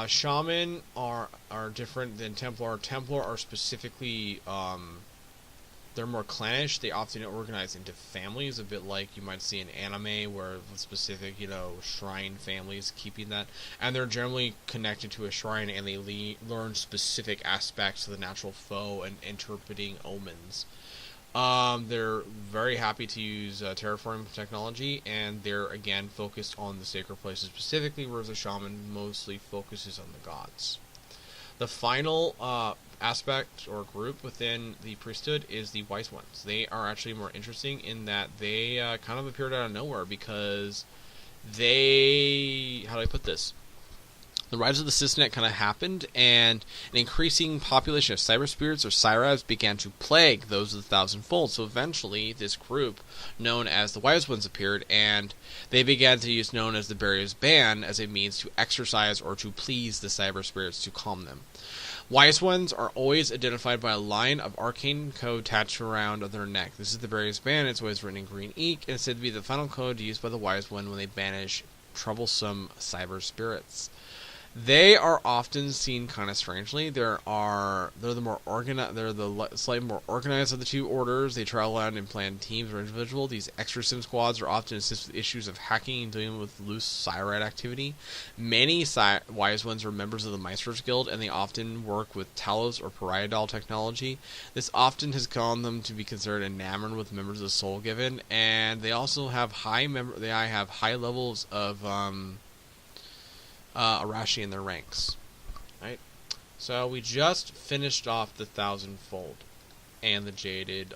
Speaker 1: Shaman are different than Templar. Templar are specifically... they're more clannish. They often organize into families, a bit like you might see in anime, where specific, shrine families keeping that. And they're generally connected to a shrine, and they learn specific aspects of the natural foe and interpreting omens. They're very happy to use terraforming technology, and they're, again, focused on the sacred places specifically, whereas the shaman mostly focuses on the gods. The final aspect or group within the priesthood is the Wise Ones. They are actually more interesting in that they kind of appeared out of nowhere because how do I put this? The rise of the Cisnet kind of happened, and an increasing population of cyber spirits or Syrabs began to plague those of the Thousandfold. So eventually, this group, known as the Wise Ones, appeared, and they began to use known as the Barrier's Ban as a means to exercise or to please the cyber spirits to calm them. Wise Ones are always identified by a line of arcane code attached around their neck. This is the Barrier's Ban. It's always written in green ink, and it's said to be the final code used by the Wise One when they banish troublesome cyber spirits. They are often seen kind of strangely. They're the more organized. They're the slightly more organized of the two orders. They travel around in planned teams or individual. These extra sim squads are often assist with issues of hacking and dealing with loose Syrite activity. Many Wise Ones are members of the Maestros Guild, and they often work with Talos or Pariadol technology. This often has caused them to be considered enamored with members of the Soul Given, and they also have high levels of Arashi in their ranks. Right? So we just finished off the Thousandfold and the Jaded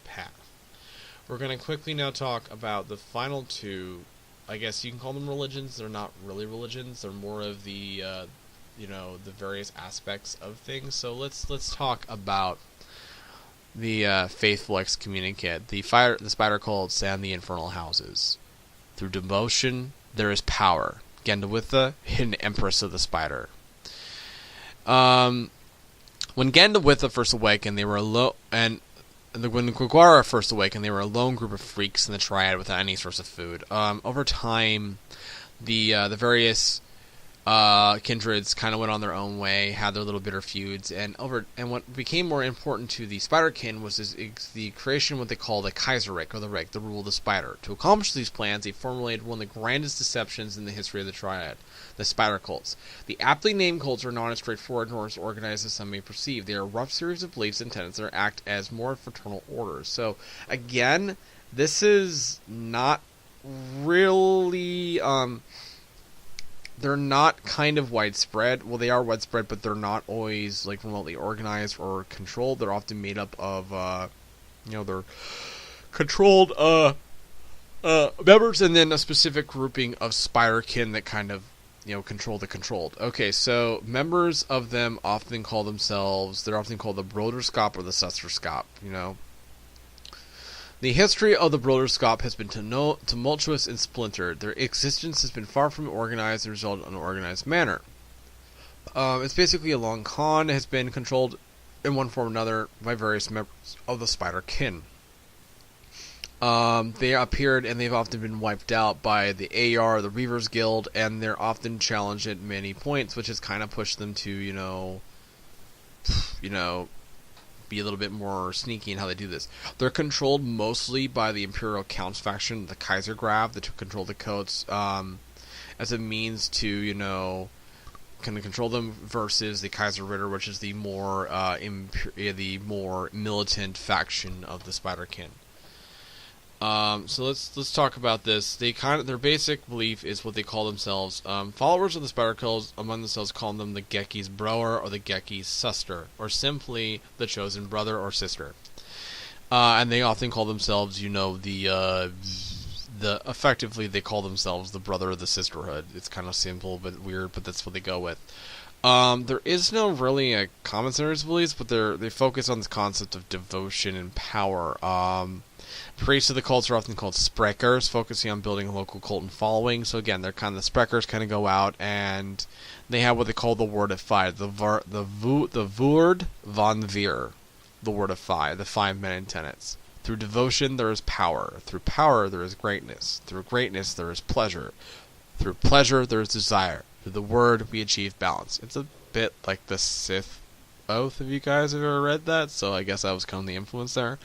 Speaker 1: Path. We're going to quickly now talk about the final two. I guess you can call them religions. They're not really religions. They're more of the the various aspects of things. So let's talk about the faithful excommunicate, the spider cults, and the Infernal Houses. Through devotion, there is power. Gandalwitha, hidden empress of the spider. When Gandalwitha first awakened, they were alone, and when the Quagara first awakened, they were a lone group of freaks in the Triad without any source of food. Over time, the various kindreds kind of went on their own way, had their little bitter feuds, and what became more important to the Spiderkin was the creation of what they call the Kaiserreich, or the Reich, the rule of the spider. To accomplish these plans, they formulated one of the grandest deceptions in the history of the Triad, the spider cults. The aptly named cults are not as straightforward nor as organized as some may perceive. They are a rough series of beliefs and tenets that act as more fraternal orders. So, again, this is not really... they're not kind of widespread. Well, they are widespread, but they're not always like remotely organized or controlled. They're often made up of, they're controlled members, and then a specific grouping of spiderkin that kind of, control the controlled. Okay, so members of them they're often called the Broderskap or the Sesterskap, The history of the Broderskap has been tumultuous and splintered. Their existence has been far from organized and resulted in an organized manner. It's basically a long con that has been controlled in one form or another by various members of the spider kin. They appeared and they've often been wiped out by the AR, the Reavers Guild, and they're often challenged at many points, which has kind of pushed them to, be a little bit more sneaky in how they do this. They're controlled mostly by the Imperial Counts faction, the Kaisergraf, that control the coats, as a means to, kind of control them, versus the Kaiser Ritter, which is the more militant faction of the Spiderkin. So let's talk about this. Their basic belief is what they call themselves. Followers of the Spider Kills among themselves call them the Geki's Broer or the Geki's Suster, or simply the Chosen Brother or Sister. And they often call themselves, effectively they call themselves the Brother of the Sisterhood. It's kind of simple but weird, but that's what they go with. There is no really a common sense beliefs, but they focus on this concept of devotion and power. Priests of the cults are often called Sprekers, focusing on building a local cult and following. So again, they're kind of the Sprekers kind of go out and they have what they call the Word of Five, the Woord van Vier, the Word of Five, the 5 main tenets. Through devotion there is power. Through power there is greatness. Through greatness there is pleasure. Through pleasure there is desire. Through the Word we achieve balance. It's a bit like the Sith Oath, if you guys have ever read that, so I guess that was kind of the influence there.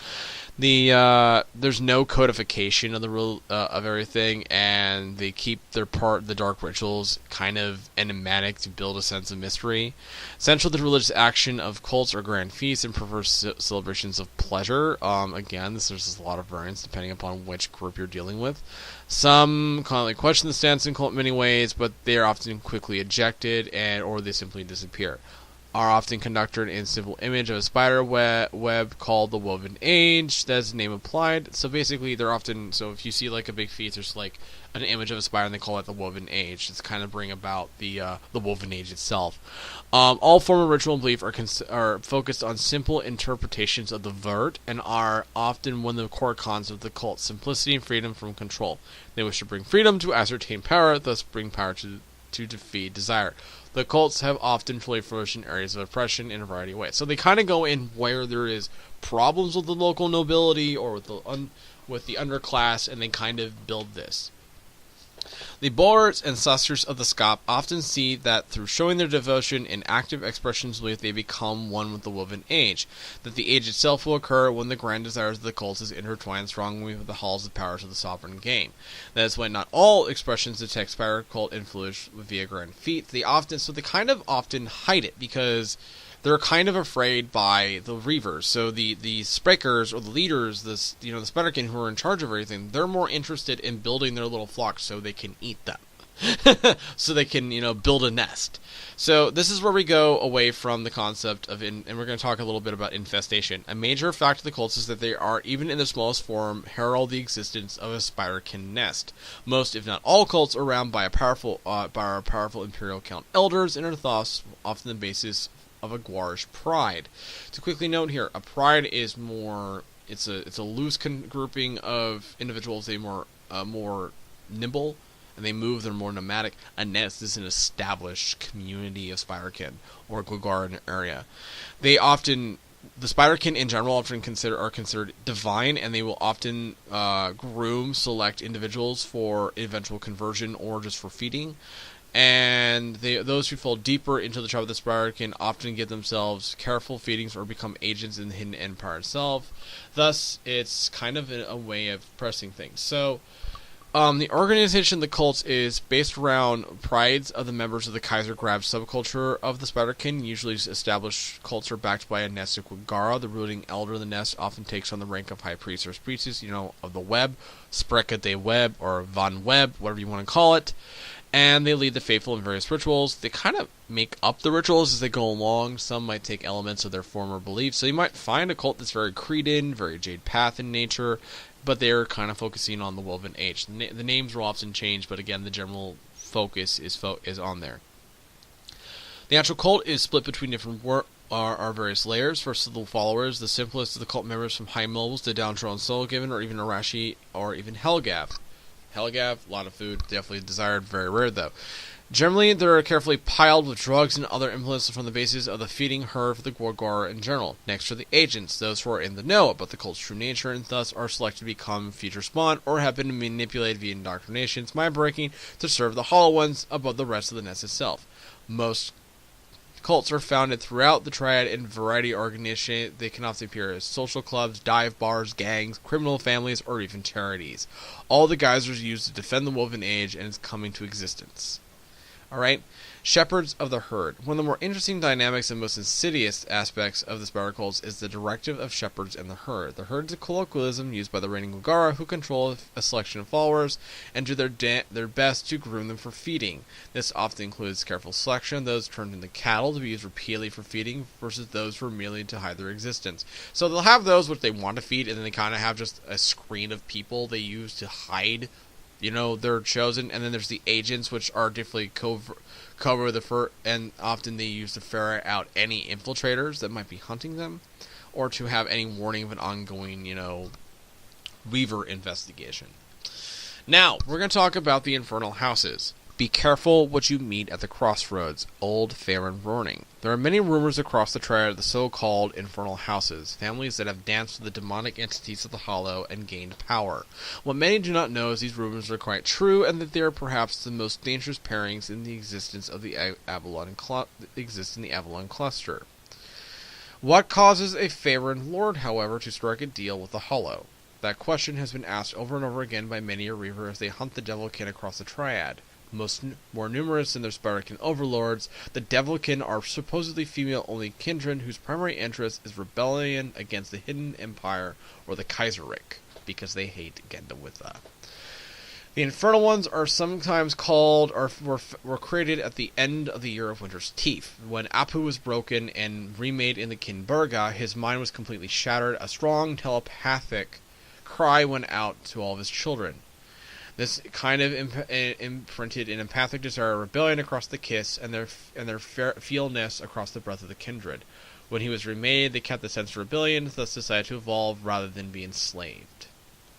Speaker 1: There's no codification of the rule of everything, and they keep the dark rituals kind of enigmatic to build a sense of mystery. Central to the religious action of cults are grand feasts and perverse celebrations of pleasure. Again, there's a lot of variance depending upon which group you're dealing with. Some constantly question the stance in cult in many ways, but they are often quickly ejected or they simply disappear. Are often conducted in simple image of a spider web called the Woven Age. That's the name applied. So basically, they're often, so if you see like a big feast, there's like an image of a spider, and they call it the Woven Age. It's kind of bring about the Woven Age itself. All form of ritual and belief are focused on simple interpretations of the Vert, and are often one of the core concepts of the cult: simplicity and freedom from control. They wish to bring freedom to ascertain power, thus bring power to defeat desire. The cults have often fully flourished in areas of oppression in a variety of ways. So they kind of go in where there is problems with the local nobility or with the underclass, and they kind of build this. The Boers and Susters of the Skop often see that through showing their devotion and active expressions of belief, they become one with the Woven Age. That the age itself will occur when the grand desires of the cults is intertwined strongly with the halls of powers of the sovereign game. That is when not all expressions detect spider cult influence via grand feats. They kind of often hide it because they're kind of afraid by the Reavers. So the Sprekers or the leaders, the Spiderkin who are in charge of everything, they're more interested in building their little flocks so they can eat them. So they can, build a nest. So this is where we go away from the concept of, and we're going to talk a little bit about infestation. A major fact of the cults is that they are, even in their smallest form, herald the existence of a Spiderkin nest. Most, if not all, cults are around by our powerful Imperial Count elders, and are thus often the basis of a Gwarish pride. To quickly note here, a pride is more, it's a loose grouping of individuals. They more nimble, and they move. They're more nomadic. A nest is an established community of Spiderkin or Gwar area. The Spiderkin in general are considered divine, and they will often select individuals for eventual conversion or just for feeding. And those who fall deeper into the tribe of the Spiderkin often give themselves careful feedings or become agents in the hidden empire itself. Thus, it's kind of a way of pressing things. So, the organization of the cults is based around prides of the members of the Kaisergraf subculture of the Spiderkin. Usually established cults are backed by a nest of Gwara. The ruling elder of the nest often takes on the rank of high priest or priestess, of the web, Spreka de Web, or Van Web, whatever you want to call it. And they lead the faithful in various rituals. They kind of make up the rituals as they go along. Some might take elements of their former beliefs. So you might find a cult that's very Cretan, very Jaded Path in nature, but they're kind of focusing on the Woven Age. The names will often change, but again, the general focus is on there. The actual cult is split between different our various layers. First of the followers, the simplest of the cult members from high nobles to downtrodden soul given, or even Arashi, or even Helgav. Helgav, a lot of food, definitely desired, very rare though. Generally, they're carefully piled with drugs and other implements from the basis of the feeding herd for the Gorgor in general. Next are the agents, those who are in the know about the cult's true nature and thus are selected to become future spawn or have been manipulated via indoctrinations, mind breaking, to serve the Hollow Ones above the rest of the nest itself. Most cults are founded throughout the Triad in variety of organizations. They can often appear as social clubs, dive bars, gangs, criminal families, or even charities. All the geysers used to defend the Woven Age and its coming to existence. Alright? Shepherds of the Herd. One of the more interesting dynamics and most insidious aspects of the spider cults is the directive of shepherds and the herd. The herd is a colloquialism used by the reigning Golgara, who control a selection of followers and do their best to groom them for feeding. This often includes careful selection of those turned into cattle to be used repeatedly for feeding versus those who are merely to hide their existence. So they'll have those which they want to feed, and then they kind of have just a screen of people they use to hide, they're chosen. And then there's the agents, which are definitely cover the fur, and often they use to ferret out any infiltrators that might be hunting them, or to have any warning of an ongoing, Weaver investigation. Now, we're going to talk about the Infernal Houses. Be careful what you meet at the Crossroads, Old Farron warning. There are many rumors across the Triad of the so-called Infernal Houses, families that have danced with the demonic entities of the Hollow and gained power. What many do not know is these rumors are quite true, and that they are perhaps the most dangerous pairings in the existence of the Avalon Cluster. What causes a Farron Lord, however, to strike a deal with the Hollow? That question has been asked over and over again by many a Reaver as they hunt the Devilkin across the Triad. More numerous than their Spiderkin overlords, the Devilkin are supposedly female-only kindred whose primary interest is rebellion against the Hidden Empire or the Kaiserreich, because they hate Genda-Witha. The Infernal Ones are sometimes called, or were created at the end of the Year of Winter's Teeth. When Apu was broken and remade in the Kinburga, his mind was completely shattered. A strong telepathic cry went out to all of his children. This kind of imprinted an empathic desire of rebellion across the Kiss and their feelness across the breath of the kindred. When he was remade, they kept the sense of rebellion, thus decided to evolve rather than be enslaved.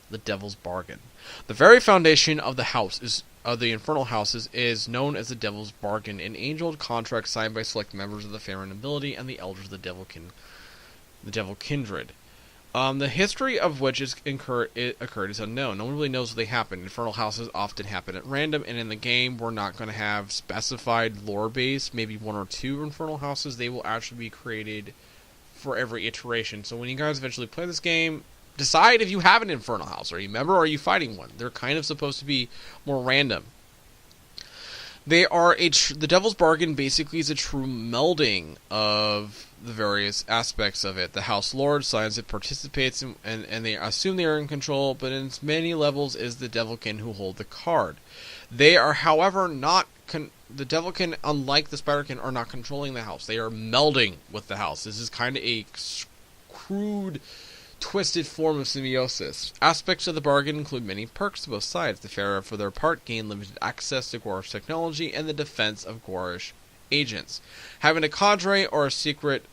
Speaker 1: The Devil's Bargain. The very foundation of the Infernal Houses is known as the Devil's Bargain, an age-old contract signed by select members of the Farron nobility and the elders of the Devil Kindred. The history of which occurred is unknown. No one really knows what they happen. Infernal Houses often happen at random, and in the game, we're not going to have specified lore base, maybe one or two Infernal Houses. They will actually be created for every iteration. So when you guys eventually play this game, decide if you have an Infernal House. Are you a member or are you fighting one? They're kind of supposed to be more random. They are the Devil's Bargain basically is a true melding of the various aspects of it. The House Lord signs it, participates, and they assume they are in control, but in many levels is the Devilkin who hold the card. They are, however, not... the Devilkin, unlike the Spiderkin, are not controlling the house. They are melding with the house. This is kind of a crude, twisted form of symbiosis. Aspects of the bargain include many perks to both sides. The Pharaoh, for their part, gain limited access to Gwarish technology and the defense of Gwarish agents. Having a cadre or a secret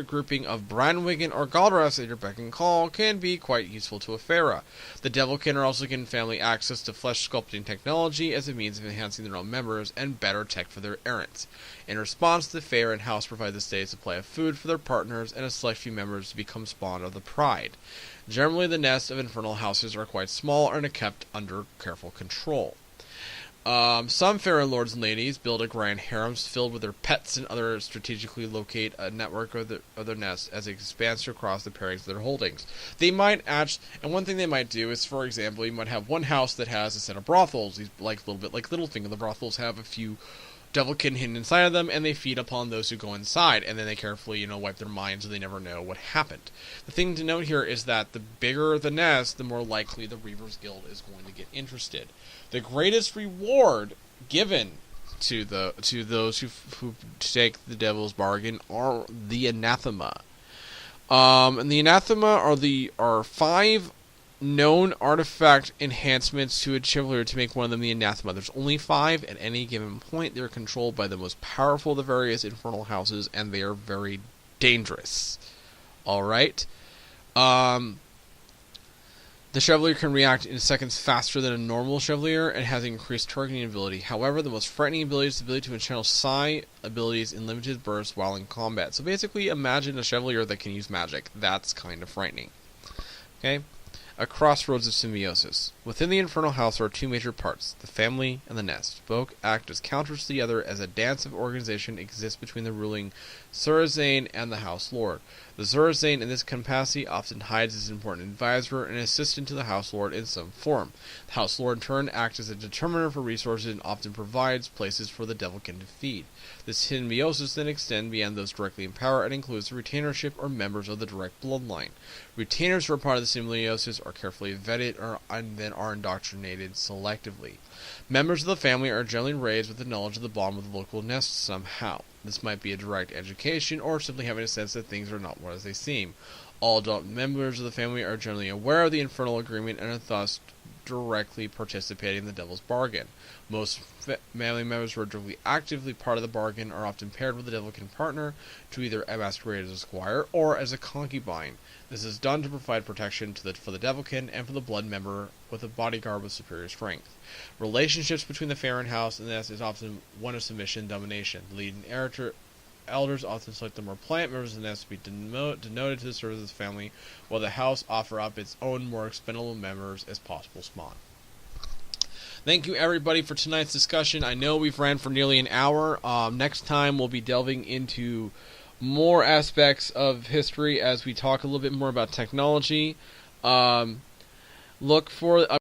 Speaker 1: grouping of Branwigan or Galdaras at your beck and call can be quite useful to a Pharaoh. The Devilkin are also given family access to flesh sculpting technology as a means of enhancing their own members and better tech for their errands. In response, the Pharaoh and House provide the steady supply of food for their partners and a select few members to become spawn of the Pride. Generally, the nests of Infernal Houses are quite small and are kept under careful control. Some Pharaoh lords and ladies build a grand harems filled with their pets, and others strategically locate a network of their nests as it expands across the pairings of their holdings. They might and one thing they might do is, for example, you might have one house that has a set of brothels. These, like a little bit like Littlefinger, the brothels have a few Devilkin hidden inside of them, and they feed upon those who go inside, and then they carefully, wipe their minds so they never know what happened. The thing to note here is that the bigger the nest, the more likely the Reaver's Guild is going to get interested. The greatest reward given to those who take the Devil's Bargain are the Anathema. And the Anathema are 5 known artifact enhancements to a Chivalier to make one of them the Anathema. There's only 5 at any given point. They're controlled by the most powerful of the various Infernal Houses, and they are very dangerous. Alright? The The Chevalier can react in seconds faster than a normal Chevalier and has increased targeting ability. However, the most frightening ability is the ability to channel Psi abilities in limited bursts while in combat. So basically, imagine a Chevalier that can use magic. That's kind of frightening. Okay? A Crossroads of Symbiosis. Within the Infernal House are two major parts, the family and the nest. Both act as counters to the other as a dance of organization exists between the ruling Surazane and the House Lord. The Surazane in this capacity often hides as an important advisor and assistant to the House Lord in some form. The House Lord in turn acts as a determiner for resources and often provides places for the Devilkin to feed. This symbiosis then extends beyond those directly in power and includes the retainership or members of the direct bloodline. Retainers who are part of the symbiosis are carefully vetted and then are indoctrinated selectively. Members of the family are generally raised with the knowledge of the bond with the local nest somehow. This might be a direct education or simply having a sense that things are not what they seem. All adult members of the family are generally aware of the Infernal Agreement and are thus directly participating in the Devil's Bargain. Most family members who are directly actively part of the bargain are often paired with a Devilkin partner to either masquerade as a squire or as a concubine. This is done to provide protection for the Devilkin and for the blood member with a bodyguard with superior strength. Relationships between the Farron House and the Nest is often one of submission and domination. The leading elders often select the more pliant members of the Nest to be denoted to the service of the family, while the house offer up its own more expendable members as possible spawn. Thank you everybody for tonight's discussion. I know we've ran for nearly an hour. Next time we'll be delving into more aspects of history as we talk a little bit more about technology. Look for